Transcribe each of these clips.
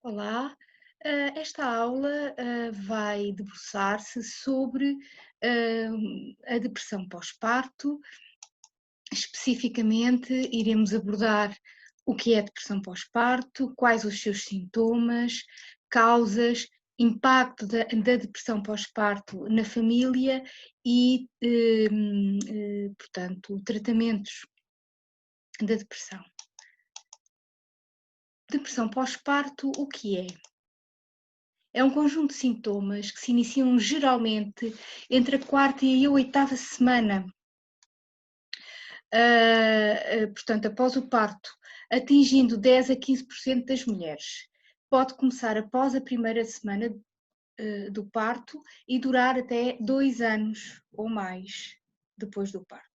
Olá, esta aula vai debruçar-se sobre a depressão pós-parto. Especificamente, iremos abordar o que é a depressão pós-parto, quais os seus sintomas, causas, impacto da depressão pós-parto na família e, portanto, tratamentos da depressão. Depressão pós-parto, o que é? É um conjunto de sintomas que se iniciam geralmente entre a quarta e a oitava semana, portanto, após o parto, atingindo 10 a 15% das mulheres. Pode começar após a primeira semana do parto e durar até 2 anos ou mais depois do parto.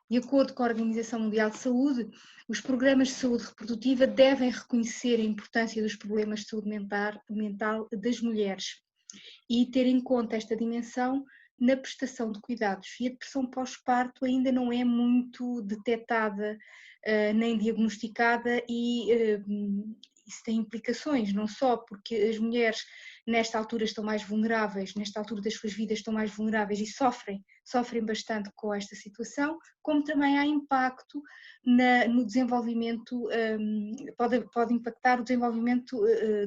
De acordo com a Organização Mundial de Saúde, os programas de saúde reprodutiva devem reconhecer a importância dos problemas de saúde mental das mulheres e ter em conta esta dimensão na prestação de cuidados. E a depressão pós-parto ainda não é muito detectada nem diagnosticada e isso tem implicações, não só porque as mulheres nesta altura estão mais vulneráveis, nesta altura das suas vidas estão mais vulneráveis e sofrem bastante com esta situação, como também há impacto no desenvolvimento, pode impactar o desenvolvimento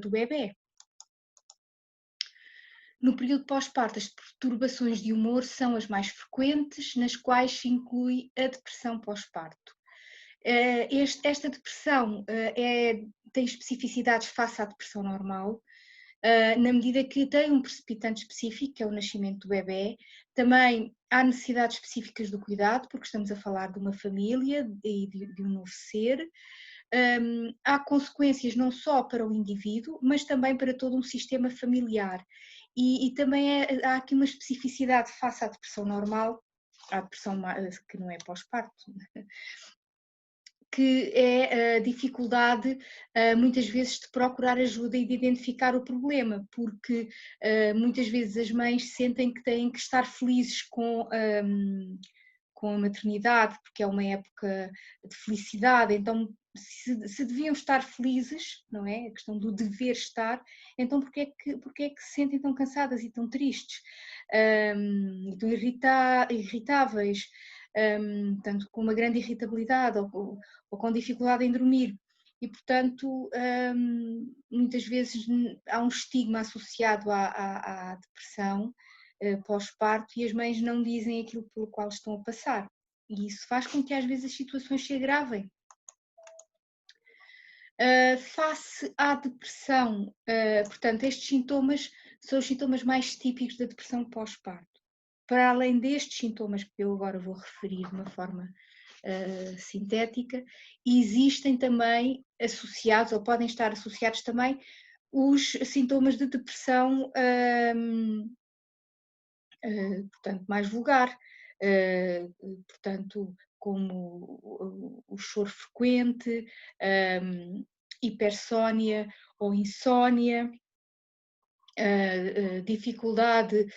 do bebê. No período pós-parto, as perturbações de humor são as mais frequentes, nas quais se inclui a depressão pós-parto. Esta depressão tem especificidades face à depressão normal, na medida que tem um precipitante específico, que é o nascimento do bebê. Também há necessidades específicas do cuidado, porque estamos a falar de uma família e de um novo ser. Há consequências não só para o indivíduo, mas também para todo um sistema familiar. E também há aqui uma especificidade face à depressão normal, à depressão que não é pós-parto, que é a dificuldade muitas vezes de procurar ajuda e de identificar o problema, porque muitas vezes as mães sentem que têm que estar felizes com a maternidade, porque é uma época de felicidade, então se deviam estar felizes, não é? A questão do dever estar, então porque é que se sentem tão cansadas e tão tristes, tão irritáveis, tanto com uma grande irritabilidade ou com dificuldade em dormir. E, portanto, muitas vezes há um estigma associado à depressão pós-parto e as mães não dizem aquilo pelo qual estão a passar. E isso faz com que às vezes as situações se agravem. Face à depressão, portanto, estes sintomas são os sintomas mais típicos da depressão pós-parto. Para além destes sintomas que eu agora vou referir de uma forma sintética, existem também associados, ou podem estar associados também, os sintomas de depressão, portanto, mais vulgar, portanto, como o choro frequente, hipersónia ou insónia, dificuldade,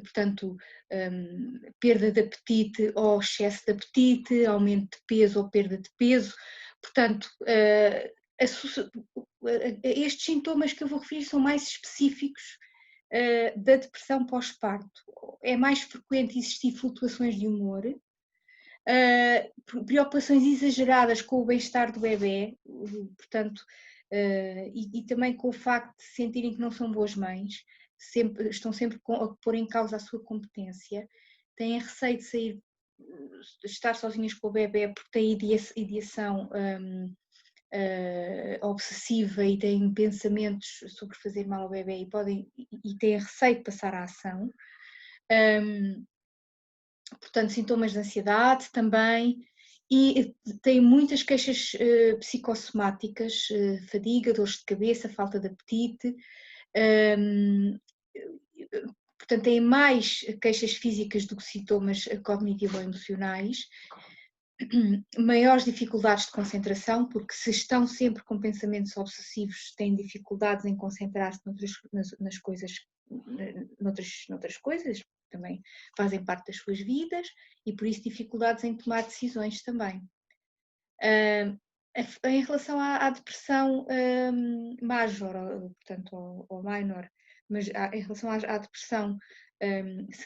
portanto, perda de apetite ou excesso de apetite, aumento de peso ou perda de peso. Portanto, estes sintomas que eu vou referir são mais específicos da depressão pós-parto. É mais frequente existir flutuações de humor, preocupações exageradas com o bem-estar do bebê, portanto, e também com o facto de sentirem que não são boas mães, estão sempre a pôr em causa a sua competência, têm receio de sair, de estar sozinhas com o bebê porque têm ideação obsessiva e têm pensamentos sobre fazer mal ao bebê e têm receio de passar à ação. Portanto, sintomas de ansiedade também, e tem muitas queixas psicossomáticas, fadiga, dores de cabeça, falta de apetite, portanto têm mais queixas físicas do que sintomas cognitivo-emocionais, maiores dificuldades de concentração, porque se estão sempre com pensamentos obsessivos têm dificuldades em concentrar-se nas coisas, noutras coisas, também fazem parte das suas vidas e por isso dificuldades em tomar decisões também. Em relação à depressão major, portanto, ou minor, mas em relação à depressão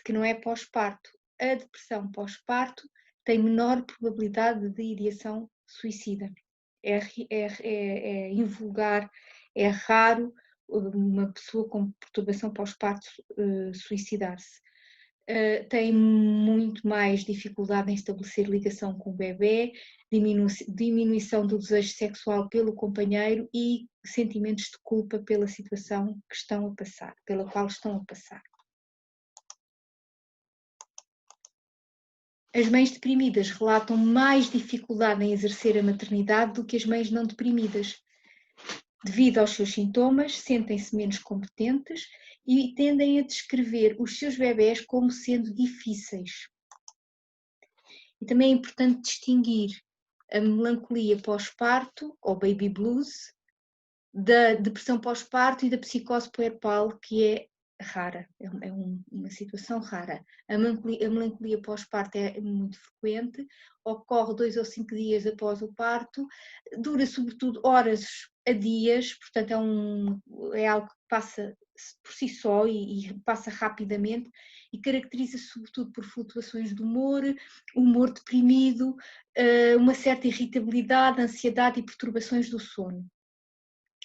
que não é pós-parto, a depressão pós-parto tem menor probabilidade de ideação suicida. É invulgar, é raro uma pessoa com perturbação pós-parto suicidar-se. Tem muito mais dificuldade em estabelecer ligação com o bebê, diminuição do desejo sexual pelo companheiro e sentimentos de culpa pela situação que estão a passar, pela qual estão a passar. As mães deprimidas relatam mais dificuldade em exercer a maternidade do que as mães não deprimidas. Devido aos seus sintomas, sentem-se menos competentes e tendem a descrever os seus bebés como sendo difíceis. E também é importante distinguir a melancolia pós-parto, ou baby blues, da depressão pós-parto e da psicose puerpal, que é rara, é uma situação rara. A melancolia pós-parto é muito frequente, ocorre 2 ou 5 dias após o parto, dura sobretudo horas a dias, portanto é algo que passa por si só e passa rapidamente e caracteriza-se sobretudo por flutuações de humor deprimido, uma certa irritabilidade, ansiedade e perturbações do sono.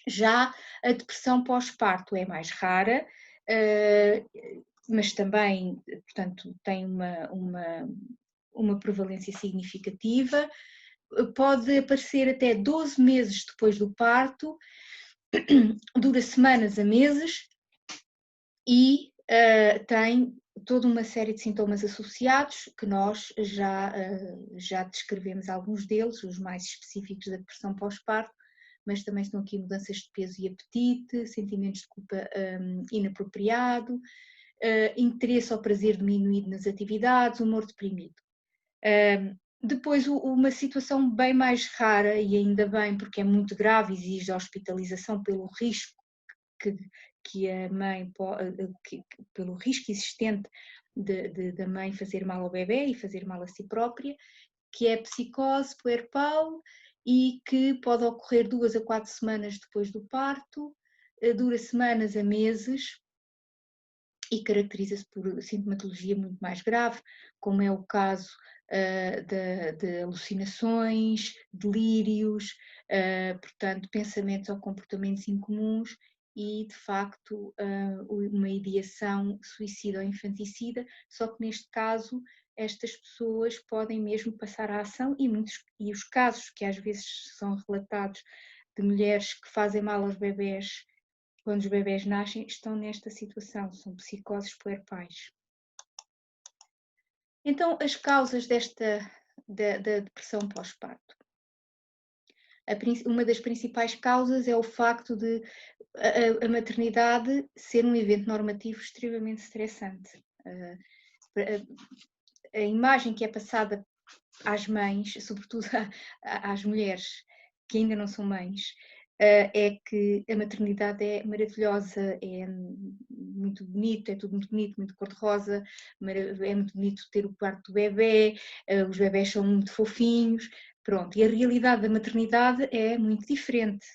Já a depressão pós-parto é mais rara, mas também, portanto, tem uma prevalência significativa. Pode aparecer até 12 meses depois do parto, dura semanas a meses e tem toda uma série de sintomas associados que nós já descrevemos alguns deles, os mais específicos da depressão pós-parto, mas também estão aqui mudanças de peso e apetite, sentimentos de culpa inapropriado, interesse ou prazer diminuído nas atividades, humor deprimido. Depois, uma situação bem mais rara, e ainda bem porque é muito grave, exige a hospitalização pelo risco que a mãe, pelo risco existente da mãe fazer mal ao bebê e fazer mal a si própria, que é a psicose puerpal e que pode ocorrer 2 a 4 semanas depois do parto, dura semanas a meses e caracteriza-se por sintomatologia muito mais grave, como é o caso de alucinações, delírios, portanto, pensamentos ou comportamentos incomuns e, de facto, uma ideação suicida ou infanticida, só que neste caso estas pessoas podem mesmo passar à ação e os casos que às vezes são relatados de mulheres que fazem mal aos bebés quando os bebés nascem, estão nesta situação, são psicoses puerpais. Então, as causas da depressão pós-parto. Uma das principais causas é o facto de a maternidade ser um evento normativo extremamente estressante. A imagem que é passada às mães, sobretudo às mulheres que ainda não são mães, é que a maternidade é maravilhosa, é muito bonito, é tudo muito bonito, muito cor-de-rosa, é muito bonito ter o quarto do bebê, os bebés são muito fofinhos, pronto. E a realidade da maternidade é muito diferente.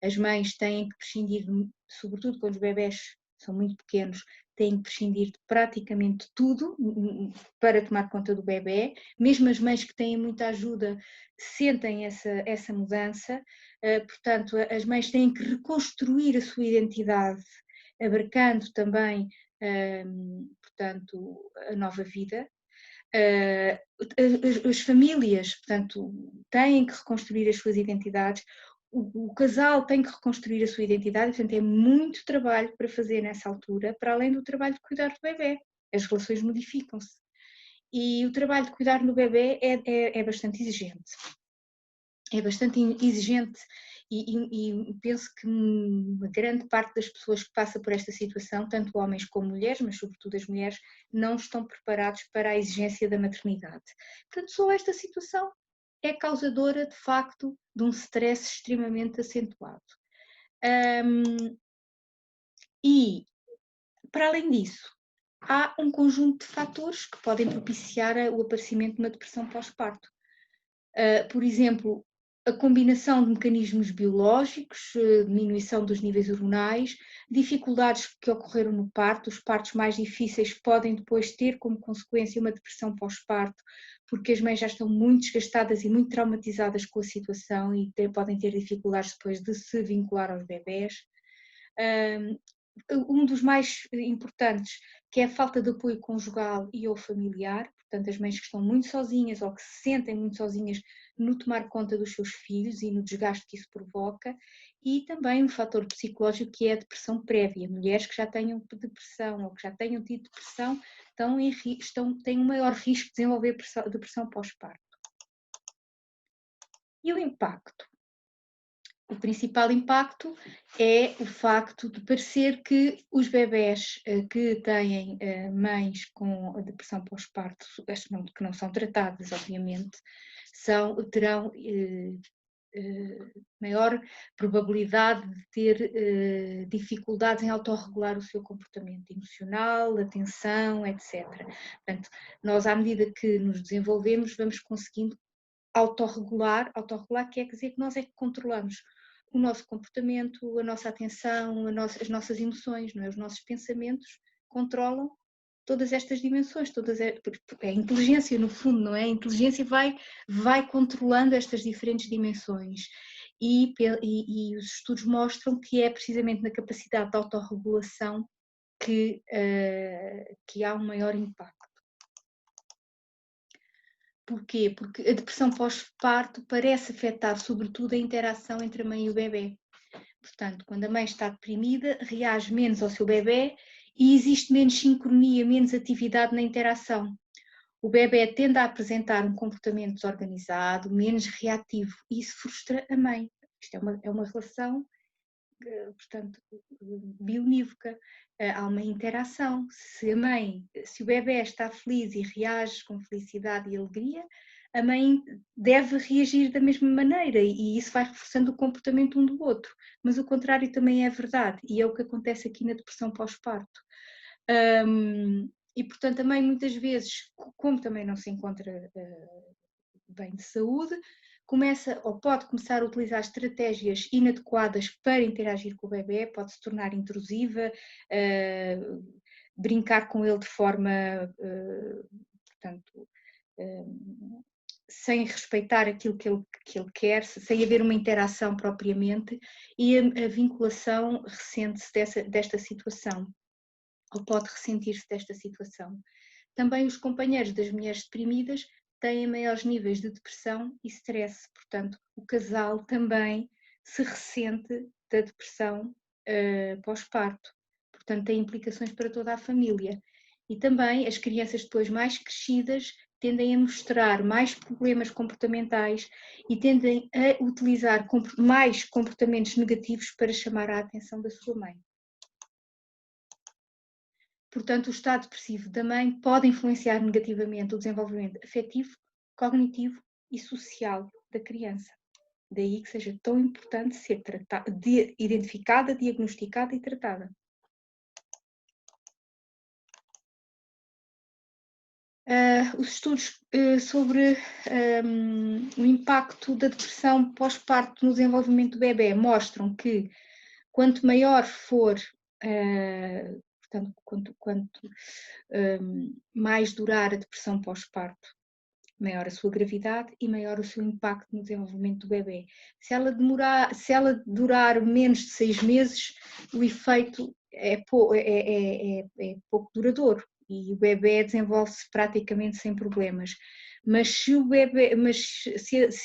As mães têm que prescindir, sobretudo quando os bebés são muito pequenos, têm que prescindir de praticamente tudo para tomar conta do bebê. Mesmo as mães que têm muita ajuda sentem essa mudança. Portanto, as mães têm que reconstruir a sua identidade, abarcando também, portanto, a nova vida. As famílias, portanto, têm que reconstruir as suas identidades. O casal tem que reconstruir a sua identidade, portanto, é muito trabalho para fazer nessa altura, para além do trabalho de cuidar do bebê. As relações modificam-se. E o trabalho de cuidar do bebê é bastante exigente. É bastante exigente e penso que uma grande parte das pessoas que passa por esta situação, tanto homens como mulheres, mas sobretudo as mulheres, não estão preparados para a exigência da maternidade. Portanto, só esta situação é causadora, de facto, de um stress extremamente acentuado. E, para além disso, há um conjunto de fatores que podem propiciar o aparecimento de uma depressão pós-parto. Por exemplo, a combinação de mecanismos biológicos, diminuição dos níveis hormonais, dificuldades que ocorreram no parto, os partos mais difíceis podem depois ter como consequência uma depressão pós-parto, porque as mães já estão muito desgastadas e muito traumatizadas com a situação e podem ter dificuldades depois de se vincular aos bebés. Um dos mais importantes, que é a falta de apoio conjugal e ou familiar, portanto as mães que estão muito sozinhas ou que se sentem muito sozinhas no tomar conta dos seus filhos e no desgaste que isso provoca, e também um fator psicológico que é a depressão prévia. Mulheres que já tenham depressão ou que já tenham tido depressão têm um maior risco de desenvolver depressão pós-parto. E o impacto? O principal impacto é o facto de parecer que os bebés que têm mães com depressão pós-parto, que não são tratadas, obviamente, terão maior probabilidade de ter dificuldades em autorregular o seu comportamento emocional, atenção, etc. Portanto, nós, à medida que nos desenvolvemos, vamos conseguindo autorregular quer dizer que nós é que controlamos o nosso comportamento, a nossa atenção, as nossas emoções, não é? Os nossos pensamentos controlam todas estas dimensões, é a inteligência no fundo, não é? A inteligência vai controlando estas diferentes dimensões e os estudos mostram que é precisamente na capacidade de autorregulação que há um maior impacto. Porquê? Porque a depressão pós-parto parece afetar sobretudo a interação entre a mãe e o bebê. Portanto, quando a mãe está deprimida, reage menos ao seu bebê e existe menos sincronia, menos atividade na interação. O bebê tende a apresentar um comportamento desorganizado, menos reativo, e isso frustra a mãe. Isto é uma relação, portanto, bionívoca. Há uma interação. Se o bebê está feliz e reage com felicidade e alegria, a mãe deve reagir da mesma maneira e isso vai reforçando o comportamento um do outro. Mas o contrário também é verdade e é o que acontece aqui na depressão pós-parto. E portanto a mãe muitas vezes, como também não se encontra bem de saúde, começa ou pode começar a utilizar estratégias inadequadas para interagir com o bebê, pode se tornar intrusiva, brincar com ele de forma, portanto, sem respeitar aquilo que ele quer, sem haver uma interação propriamente, e a vinculação ressente-se desta situação, ou pode ressentir-se desta situação. Também os companheiros das mulheres deprimidas têm maiores níveis de depressão e stress, portanto, o casal também se ressente da depressão pós-parto, portanto, tem implicações para toda a família. E também as crianças depois mais crescidas tendem a mostrar mais problemas comportamentais e tendem a utilizar mais comportamentos negativos para chamar a atenção da sua mãe. Portanto, o estado depressivo da mãe pode influenciar negativamente o desenvolvimento afetivo, cognitivo e social da criança. Daí que seja tão importante ser identificada, diagnosticada e tratada. Os estudos sobre o impacto da depressão pós-parto no desenvolvimento do bebê mostram que quanto maior for, portanto, quanto mais durar a depressão pós-parto, maior a sua gravidade e maior o seu impacto no desenvolvimento do bebê. Se ela durar menos de 6 meses, o efeito é pouco duradouro e o bebê desenvolve-se praticamente sem problemas. Mas se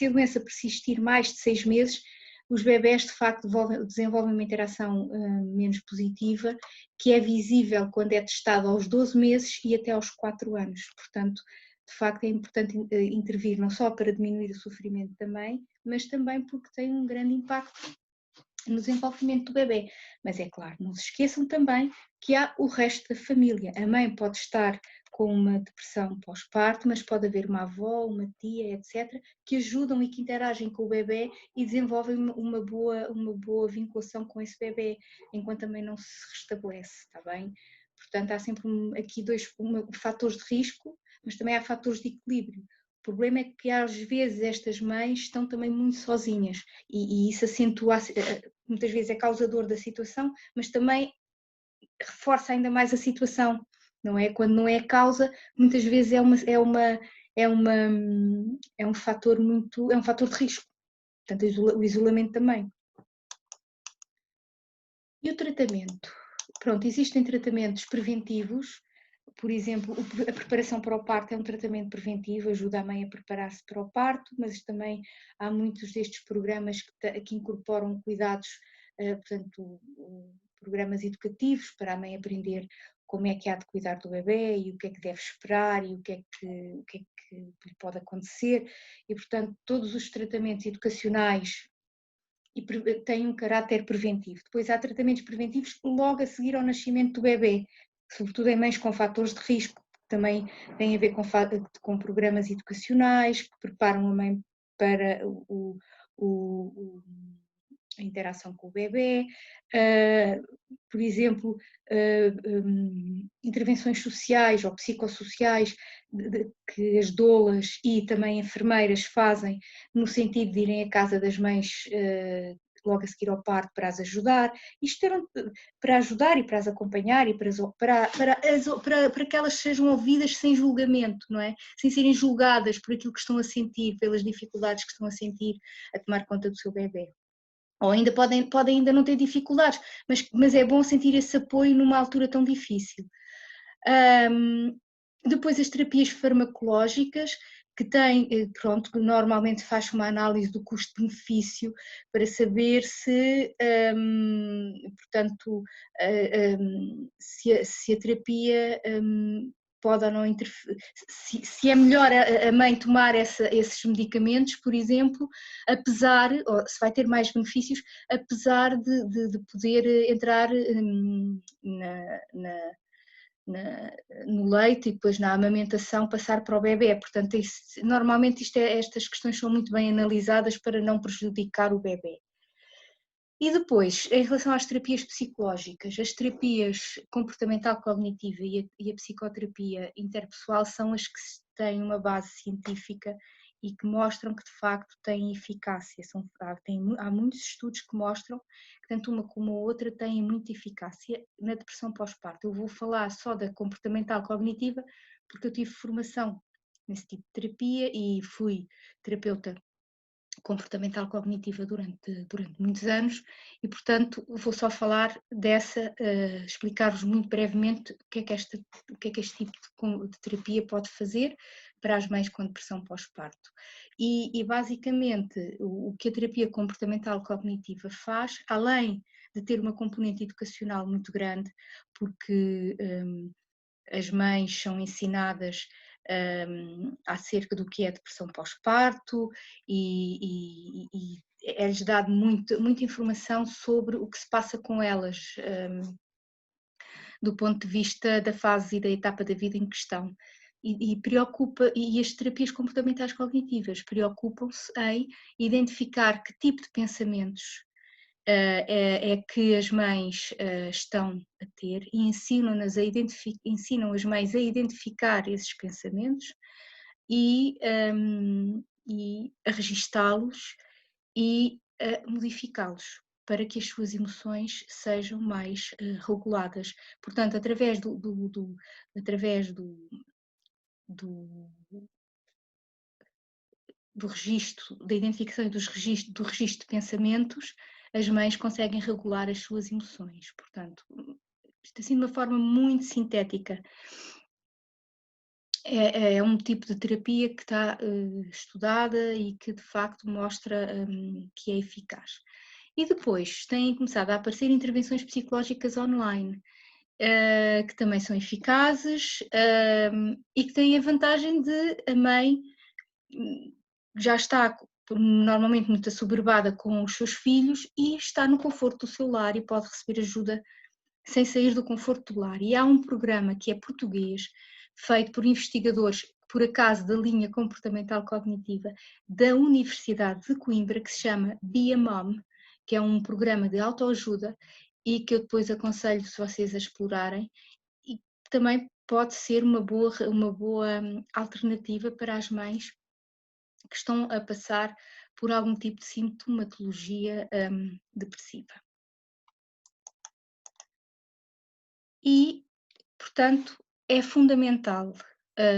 a doença persistir mais de 6 meses, os bebés de facto desenvolvem uma interação menos positiva, que é visível quando é testado aos 12 meses e até aos 4 anos. Portanto, de facto é importante intervir não só para diminuir o sofrimento da mãe, mas também porque tem um grande impacto no desenvolvimento do bebê. Mas é claro, não se esqueçam também que há o resto da família. A mãe pode estar com uma depressão pós-parto, mas pode haver uma avó, uma tia, etc., que ajudam e que interagem com o bebê e desenvolvem uma boa vinculação com esse bebê, enquanto também não se restabelece, está bem? Portanto, há sempre aqui dois fatores de risco, mas também há fatores de equilíbrio, problema é que às vezes estas mães estão também muito sozinhas e isso acentua, muitas vezes é causador da situação, mas também reforça ainda mais a situação, não é? Quando não é a causa, muitas vezes é um fator é um fator de risco, portanto o isolamento também. E o tratamento? Pronto, existem tratamentos preventivos, por exemplo, a preparação para o parto é um tratamento preventivo, ajuda a mãe a preparar-se para o parto, mas também há muitos destes programas que incorporam cuidados, portanto, programas educativos para a mãe aprender como é que há de cuidar do bebê e o que é que deve esperar e o que é que lhe pode acontecer e, portanto, todos os tratamentos educacionais e têm um caráter preventivo. Depois há tratamentos preventivos logo a seguir ao nascimento do bebê, sobretudo em mães com fatores de risco, que também têm a ver com programas educacionais que preparam a mãe para a interação com o bebê, por exemplo, intervenções sociais ou psicossociais que as doulas e também enfermeiras fazem no sentido de irem à casa das mães logo a seguir ao parto para as ajudar, isto para ajudar e para as acompanhar e para que elas sejam ouvidas sem julgamento, não é? Sem serem julgadas por aquilo que estão a sentir, pelas dificuldades que estão a sentir a tomar conta do seu bebê. Ou ainda podem ainda não ter dificuldades, mas é bom sentir esse apoio numa altura tão difícil. Depois as terapias farmacológicas, que têm, pronto, que normalmente faz uma análise do custo-benefício para saber se, portanto, se a terapia pode ou não interferir, se é melhor a mãe tomar esses medicamentos, por exemplo, apesar, ou se vai ter mais benefícios, apesar de poder entrar no leite e depois na amamentação passar para o bebê. Portanto, normalmente estas questões são muito bem analisadas para não prejudicar o bebê. E depois, em relação às terapias psicológicas, as terapias comportamental-cognitiva e a psicoterapia interpessoal são as que têm uma base científica e que mostram que de facto têm eficácia. Há muitos estudos que mostram que tanto uma como a outra têm muita eficácia na depressão pós-parto. Eu vou falar só da comportamental-cognitiva porque eu tive formação nesse tipo de terapia e fui terapeuta comportamental cognitiva durante muitos anos e, portanto, vou só falar dessa, explicar-vos muito brevemente o que é que este tipo de terapia pode fazer para as mães com depressão pós-parto. E basicamente, o que a terapia comportamental cognitiva faz, além de ter uma componente educacional muito grande, porque as mães são ensinadas acerca do que é depressão pós-parto e é-lhes dado muita informação sobre o que se passa com elas do ponto de vista da fase e da etapa da vida em questão. E as terapias comportamentais cognitivas preocupam-se em identificar que tipo de pensamentos é que as mães estão a ter e ensinam as mães a identificar esses pensamentos e a registá-los e a modificá-los para que as suas emoções sejam mais reguladas. Portanto, através do registro, da identificação e do registro de pensamentos, as mães conseguem regular as suas emoções. Portanto, isto assim de uma forma muito sintética. É um tipo de terapia que está estudada e que de facto mostra que é eficaz. E depois têm começado a aparecer intervenções psicológicas online, que também são eficazes e que têm a vantagem de a mãe já está normalmente muito assoberbada com os seus filhos e está no conforto do seu lar e pode receber ajuda sem sair do conforto do lar. E há um programa que é português, feito por investigadores, por acaso, da linha comportamental cognitiva da Universidade de Coimbra, que se chama Be a Mom, que é um programa de autoajuda e que eu depois aconselho se vocês a explorarem e também pode ser uma boa alternativa para as mães que estão a passar por algum tipo de sintomatologia depressiva. E, portanto, é fundamental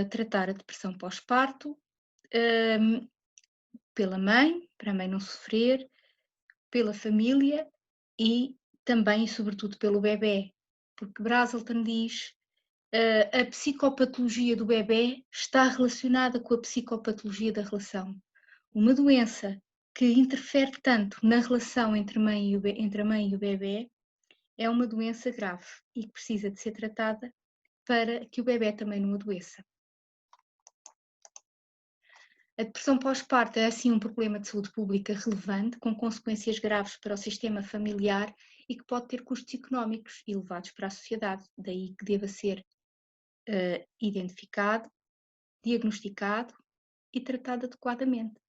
tratar a depressão pós-parto pela mãe, para a mãe não sofrer, pela família e também e sobretudo pelo bebê, porque Brazelton diz a psicopatologia do bebê está relacionada com a psicopatologia da relação. Uma doença que interfere tanto na relação entre a mãe e o bebê é uma doença grave e que precisa de ser tratada para que o bebê também não adoeça. A depressão pós-parto é assim um problema de saúde pública relevante, com consequências graves para o sistema familiar e que pode ter custos económicos elevados para a sociedade, daí que deva ser identificado, diagnosticado e tratado adequadamente.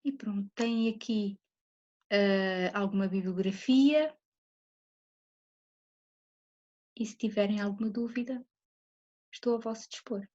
E pronto, tem aqui alguma bibliografia e se tiverem alguma dúvida, estou a vosso dispor.